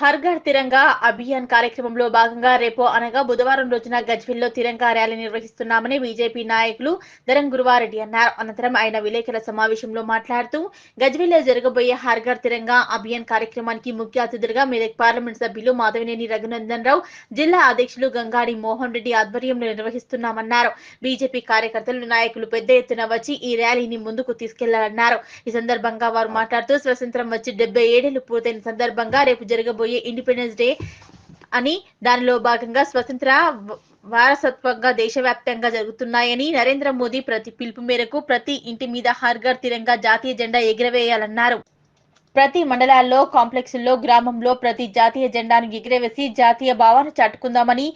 హర్ ఘర్ తిరంగా అభియాన్ కార్యక్రమంలో భాగంగా రేపు అనగా బుధవారం రోజున గజ్వేల్లో తిరంగా ర్యాలీ నిర్వహిస్తున్నామని బీజేపీ నాయకులు ధరం గురువారెడ్డి అన్నారు. అనంతరం ఆయన విలేకరుల సమావేశంలో మాట్లాడుతూ గజ్వేల్లో జరగబోయే హర్ ఘర్ తిరంగా అభియాన్ కార్యక్రమానికి ముఖ్య అతిథులుగా మెదక్ పార్లమెంట్ సభ్యులు మాధవినేని రఘునందన్ రావు, జిల్లా అధ్యక్షులు గంగాడి మోహన్ రెడ్డి ఆధ్వర్యంలో నిర్వహిస్తున్నామన్నారు. బీజేపీ కార్యకర్తలు నాయకులు పెద్ద ఎత్తున వచ్చి ఈ ర్యాలీని ముందుకు తీసుకెళ్లాలన్నారు. ఈ సందర్భంగా వారు మాట్లాడుతూ స్వతంత్రం వచ్చి 77 ఏళ్లు పూర్తయిన సందర్భంగా రేపు జరగబోయే ఇండిపెండెన్స్ డే అని దానిలో భాగంగా స్వతంత్ర వారసత్వంగా దేశవ్యాప్తంగా జరుగుతున్నాయని నరేంద్ర మోదీ పిలుపు మేరకు ప్రతి ఇంటి మీద హర్ ఘర్ తిరంగా జాతీయ జెండా ఎగురవేయాలన్నారు. ప్రతి మండలాల్లో, కాంప్లెక్స్లో, గ్రామంలో ప్రతి జాతీయ జెండాను ఎగురవేసి జాతీయ భావాన్ని చాటుకుందామని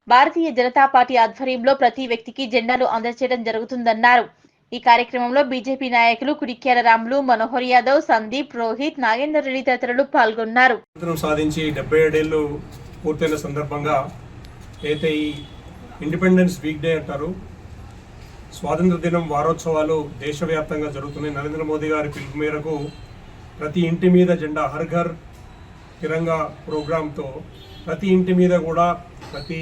భారతీయ జనతా పార్టీ ఆధ్వర్యంలో ప్రతి వ్యక్తికి జెండాలు అందజేయడం జరుగుతుందన్నారు. ఈ కార్యక్రమంలో బీజేపీ నాయకులు కుడిక్యాల రాములు, మనోహర్ యాదవ్, సందీప్, రోహిత్, నాగేందర్ రెడ్డి తదితరులు పాల్గొన్నారు. సాధించి 77 ఏళ్లు పూర్తయిన సందర్భంగా అయితే ఈ ఇండిపెండెన్స్ వీక్ డే అంటారు, స్వాతంత్ర దినం వారోత్సవాలు దేశవ్యాప్తంగా జరుగుతున్నాయి. నరేంద్ర మోదీ గారి పిలుపు మేరకు ప్రతి ఇంటి మీద జెండా హర్ ఘర్ తిరంగా ప్రోగ్రాంతో ప్రతి ఇంటి మీద కూడా ప్రతి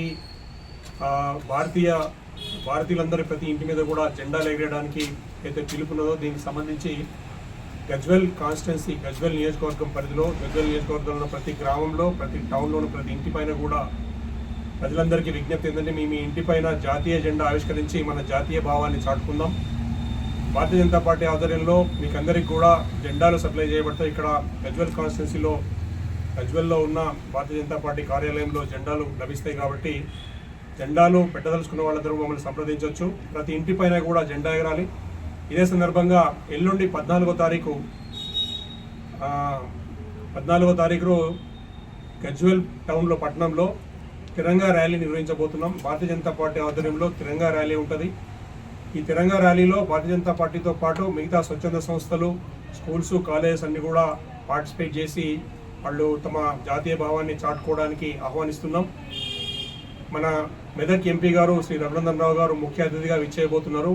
భారతీయులందరూ ప్రతి ఇంటి మీద కూడా జెండాలు ఎగరేయడానికి అయితే పిలుపున్నదో దీనికి సంబంధించి గజ్వేల్ కాన్స్టిట్యున్సీ, గజ్వేల్ నియోజకవర్గం పరిధిలో, గజ్వేల్ నియోజకవర్గంలో ప్రతి గ్రామంలో, ప్రతి టౌన్లోని ప్రతి ఇంటి పైన కూడా ప్రజలందరికీ విజ్ఞప్తి ఏంటంటే మీ ఇంటి పైన జాతీయ జెండా ఆవిష్కరించి మన జాతీయ భావాన్ని చాటుకుందాం. భారతీయ జనతా పార్టీ ఆధ్వర్యంలో మీకు అందరికీ కూడా జెండాలు సప్లై చేయబడతాయి. ఇక్కడ గజ్వేల్ కాన్స్టిట్యున్సీలో గజ్వేల్లో ఉన్న భారతీయ జనతా పార్టీ కార్యాలయంలో జెండాలు లభిస్తాయి. కాబట్టి జెండాలు పెట్టదలుచుకున్న వాళ్ళందరూ మమ్మల్ని సంప్రదించవచ్చు. ప్రతి ఇంటి పైన కూడా జెండా ఎగరాలి. ఇదే సందర్భంగా ఎల్లుండి 14వ తారీఖు గజ్వేల్ టౌన్లో, పట్టణంలో తిరంగా ర్యాలీ నిర్వహించబోతున్నాం. భారతీయ జనతా పార్టీ ఆధ్వర్యంలో తిరంగా ర్యాలీ ఉంటుంది. ఈ తిరంగా ర్యాలీలో భారతీయ జనతా పార్టీతో పాటు మిగతా స్వచ్ఛంద సంస్థలు, స్కూల్స్, కాలేజెస్ అన్ని కూడా పార్టిసిపేట్ చేసి వాళ్ళు తమ జాతీయ భావాన్ని చాటుకోవడానికి ఆహ్వానిస్తున్నాం. మన మెదక్ ఎంపీ గారు శ్రీ రఘునందన్ రావు గారు ముఖ్య అతిథిగా విచ్చేయబోతున్నారు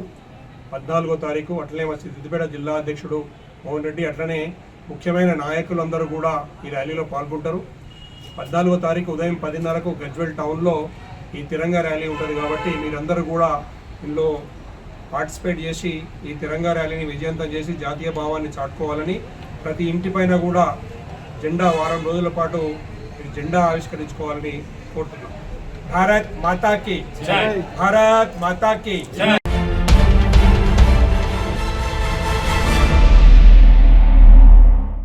14వ తారీఖు. అట్లనే మా సిద్దిపేట జిల్లా అధ్యక్షుడు మోహన్ రెడ్డి, అట్లనే ముఖ్యమైన నాయకులందరూ కూడా ఈ ర్యాలీలో పాల్గొంటారు. 14వ తారీఖు ఉదయం 10:30కు గజ్వేల్ టౌన్లో ఈ తిరంగా ర్యాలీ ఉంటుంది. కాబట్టి మీరందరూ కూడా ఇందులో పార్టిసిపేట్ చేసి ఈ తిరంగా ర్యాలీని విజయవంతం చేసి జాతీయ భావాన్ని చాటుకోవాలని, ప్రతి ఇంటి పైన కూడా జెండా వారం రోజుల పాటు జెండా ఆవిష్కరించుకోవాలని కోరుతున్నాం. భారత్ మాతా కీ జై. భారత్ మాతా కీ జై.